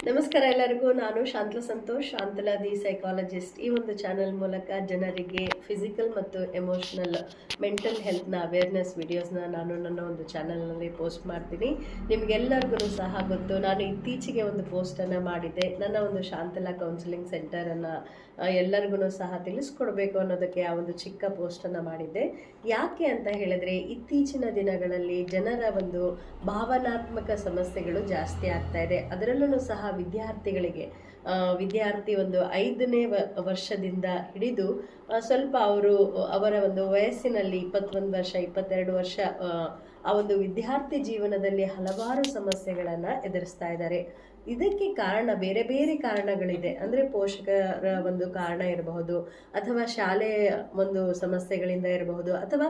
ನಮಸ್ಕಾರ ಎಲ್ಲರಿಗೂ. ನಾನು ಶಾಂತಲಾ ಸಂತೋಷ್, ಶಾಂತಲಾ ದಿ ಸೈಕಾಲಜಿಸ್ಟ್. ಈ ಒಂದು ಚಾನೆಲ್ ಮೂಲಕ ಜನರಿಗೆ ಫಿಸಿಕಲ್ ಮತ್ತು ಎಮೋಷನಲ್ ಮೆಂಟಲ್ ಹೆಲ್ತ್ನ ಅವೇರ್ನೆಸ್ ವಿಡಿಯೋಸ್ನ ನಾನು ನನ್ನ ಒಂದು ಚಾನಲ್ನಲ್ಲಿ ಪೋಸ್ಟ್ ಮಾಡ್ತೀನಿ. ನಿಮಗೆಲ್ಲರಿಗೂ ಸಹ ಗೊತ್ತು, ನಾನು ಇತ್ತೀಚೆಗೆ ಒಂದು ಪೋಸ್ಟನ್ನು ಮಾಡಿದ್ದೆ. ನನ್ನ ಒಂದು ಶಾಂತಲಾ ಕೌನ್ಸಿಲಿಂಗ್ ಸೆಂಟರನ್ನು ಎಲ್ಲರಿಗೂ ಸಹ ತಿಳಿಸ್ಕೊಡ್ಬೇಕು ಅನ್ನೋದಕ್ಕೆ ಆ ಒಂದು ಚಿಕ್ಕ ಪೋಸ್ಟನ್ನು ಮಾಡಿದ್ದೆ. ಯಾಕೆ ಅಂತ ಹೇಳಿದ್ರೆ, ಇತ್ತೀಚಿನ ದಿನಗಳಲ್ಲಿ ಜನರ ಒಂದು ಭಾವನಾತ್ಮಕ ಸಮಸ್ಯೆಗಳು ಜಾಸ್ತಿ ಆಗ್ತಾ ಇದೆ. ಅದರಲ್ಲೂ ಸಹ ವಿದ್ಯಾರ್ಥಿ ಒಂದು 5ನೇ ವರ್ಷದಿಂದ ಹಿಡಿದು ಸ್ವಲ್ಪ ಅವರ ಒಂದು ವಯಸ್ಸಿನಲ್ಲಿ 21 ವರ್ಷ 22 ವರ್ಷ ಆ ಒಂದು ವಿದ್ಯಾರ್ಥಿ ಜೀವನದಲ್ಲಿ ಹಲವಾರು ಸಮಸ್ಯೆಗಳನ್ನು ಎದುರಿಸ್ತಾ ಇದ್ದಾರೆ. ಇದಕ್ಕೆ ಕಾರಣ ಬೇರೆ ಬೇರೆ ಕಾರಣಗಳಿದೆ. ಅಂದರೆ ಪೋಷಕರ ಒಂದು ಕಾರಣ ಇರಬಹುದು, ಅಥವಾ ಶಾಲೆಯ ಒಂದು ಸಮಸ್ಯೆಗಳಿಂದ ಇರಬಹುದು, ಅಥವಾ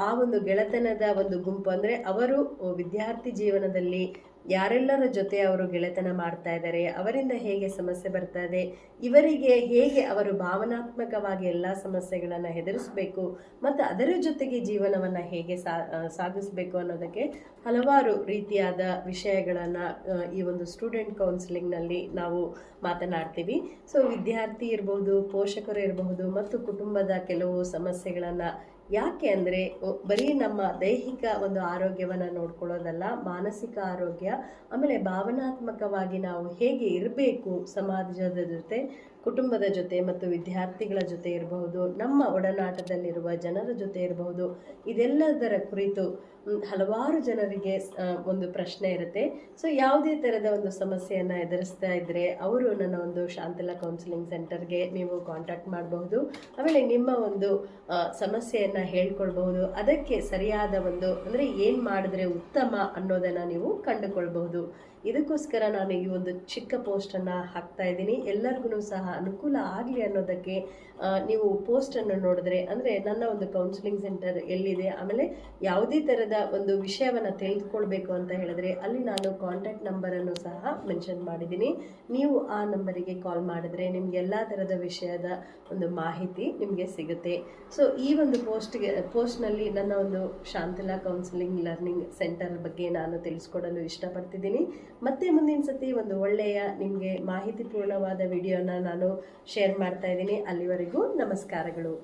ಆ ಒಂದು ಗೆಳೆತನದ ಒಂದು ಗುಂಪು. ಅಂದರೆ ಅವರು ವಿದ್ಯಾರ್ಥಿ ಜೀವನದಲ್ಲಿ ಯಾರೆಲ್ಲರ ಜೊತೆ ಅವರು ಗೆಳೆತನ ಮಾಡ್ತಾ ಇದ್ದಾರೆ, ಅವರಿಂದ ಹೇಗೆ ಸಮಸ್ಯೆ ಬರ್ತಾ ಇದೆ, ಇವರಿಗೆ ಹೇಗೆ ಅವರು ಭಾವನಾತ್ಮಕವಾಗಿ ಎಲ್ಲ ಸಮಸ್ಯೆಗಳನ್ನು ಎದುರಿಸಬೇಕು ಮತ್ತು ಅದರ ಜೊತೆಗೆ ಜೀವನವನ್ನು ಹೇಗೆ ಸಾಗಿಸಬೇಕು ಅನ್ನೋದಕ್ಕೆ ಹಲವಾರು ರೀತಿಯಾದ ವಿಷಯಗಳನ್ನು ಈ ಒಂದು ಸ್ಟೂಡೆಂಟ್ ಕೌನ್ಸಿಲಿಂಗ್ನಲ್ಲಿ ನಾವು ಮಾತನಾಡ್ತೀವಿ. ಸೊ ವಿದ್ಯಾರ್ಥಿ ಇರಬಹುದು, ಪೋಷಕರು ಇರಬಹುದು, ಮತ್ತು ಕುಟುಂಬದ ಕೆಲವು ಸಮಸ್ಯೆಗಳನ್ನು. ಯಾಕೆ ಅಂದರೆ, ಬರೀ ನಮ್ಮ ದೈಹಿಕ ಒಂದು ಆರೋಗ್ಯವನ್ನು ನೋಡ್ಕೊಳ್ಳೋದಲ್ಲ, ಮಾನಸಿಕ ಆರೋಗ್ಯ, ಆಮೇಲೆ ಭಾವನಾತ್ಮಕವಾಗಿ ನಾವು ಹೇಗೆ ಇರಬೇಕು ಸಮಾಜದ ಜೊತೆ, ಕುಟುಂಬದ ಜೊತೆ ಮತ್ತು ವಿದ್ಯಾರ್ಥಿಗಳ ಜೊತೆ ಇರಬಹುದು, ನಮ್ಮ ಒಡನಾಟದಲ್ಲಿರುವ ಜನರ ಜೊತೆ ಇರಬಹುದು. ಇದೆಲ್ಲದರ ಕುರಿತು ಹಲವಾರು ಜನರಿಗೆ ಒಂದು ಪ್ರಶ್ನೆ ಇರುತ್ತೆ. ಸೊ ಯಾವುದೇ ಥರದ ಒಂದು ಸಮಸ್ಯೆಯನ್ನು ಎದುರಿಸ್ತಾ ಇದ್ದರೆ ಅವರು ನನ್ನ ಒಂದು ಶಾಂತಲಾ ಕೌನ್ಸಿಲಿಂಗ್ ಸೆಂಟರ್ಗೆ ನೀವು ಕಾಂಟ್ಯಾಕ್ಟ್ ಮಾಡಬಹುದು. ಆಮೇಲೆ ನಿಮ್ಮ ಒಂದು ಸಮಸ್ಯೆಯನ್ನು ಹೇಳ್ಕೊಳ್ಬಹುದು. ಅದಕ್ಕೆ ಸರಿಯಾದ ಒಂದು ಅಂದರೆ ಏನು ಮಾಡಿದ್ರೆ ಉತ್ತಮ ಅನ್ನೋದನ್ನು ನೀವು ಕಂಡುಕೊಳ್ಬಹುದು. ಇದಕ್ಕೋಸ್ಕರ ನಾನು ಈ ಒಂದು ಚಿಕ್ಕ ಪೋಸ್ಟನ್ನು ಹಾಕ್ತಾ ಇದ್ದೀನಿ. ಎಲ್ಲರಿಗೂ ಸಹ ಅನುಕೂಲ ಆಗಲಿ ಅನ್ನೋದಕ್ಕೆ ನೀವು ಪೋಸ್ಟನ್ನು ನೋಡಿದ್ರೆ, ಅಂದರೆ ನನ್ನ ಒಂದು ಕೌನ್ಸಿಲಿಂಗ್ ಸೆಂಟರ್ ಎಲ್ಲಿದೆ, ಆಮೇಲೆ ಯಾವುದೇ ಥರದ ಒಂದು ವಿಷಯವನ್ನು ತಿಳಿದುಕೊಳ್ಬೇಕು ಅಂತ ಹೇಳಿದ್ರೆ ಅಲ್ಲಿ ನಾನು ಕಾಂಟ್ಯಾಕ್ಟ್ ನಂಬರನ್ನು ಸಹ ಮೆನ್ಷನ್ ಮಾಡಿದ್ದೀನಿ. ನೀವು ಆ ನಂಬರಿಗೆ ಕಾಲ್ ಮಾಡಿದ್ರೆ ನಿಮಗೆ ಎಲ್ಲ ಥರದ ವಿಷಯದ ಒಂದು ಮಾಹಿತಿ ನಿಮಗೆ ಸಿಗುತ್ತೆ. ಸೊ ಈ ಒಂದು ಪೋಸ್ಟ್ನಲ್ಲಿ ನನ್ನ ಒಂದು ಶಾಂತಲಾ ಕೌನ್ಸಿಲಿಂಗ್ ಲರ್ನಿಂಗ್ ಸೆಂಟರ್ ಬಗ್ಗೆ ನಾನು ತಿಳಿಸ್ಕೊಡಲು ಇಷ್ಟಪಡ್ತಿದ್ದೀನಿ. ಮತ್ತೆ ಮುಂದಿನ ಸತಿ ಒಂದು ಒಳ್ಳೆಯ ನಿಮಗೆ ಮಾಹಿತಿಪೂರ್ಣವಾದ ವಿಡಿಯೋನ ನಾನು ಶೇರ್ ಮಾಡ್ತಾ ಇದ್ದೀನಿ. ಅಲ್ಲಿವರೆಗೂ ನಮಸ್ಕಾರಗಳು.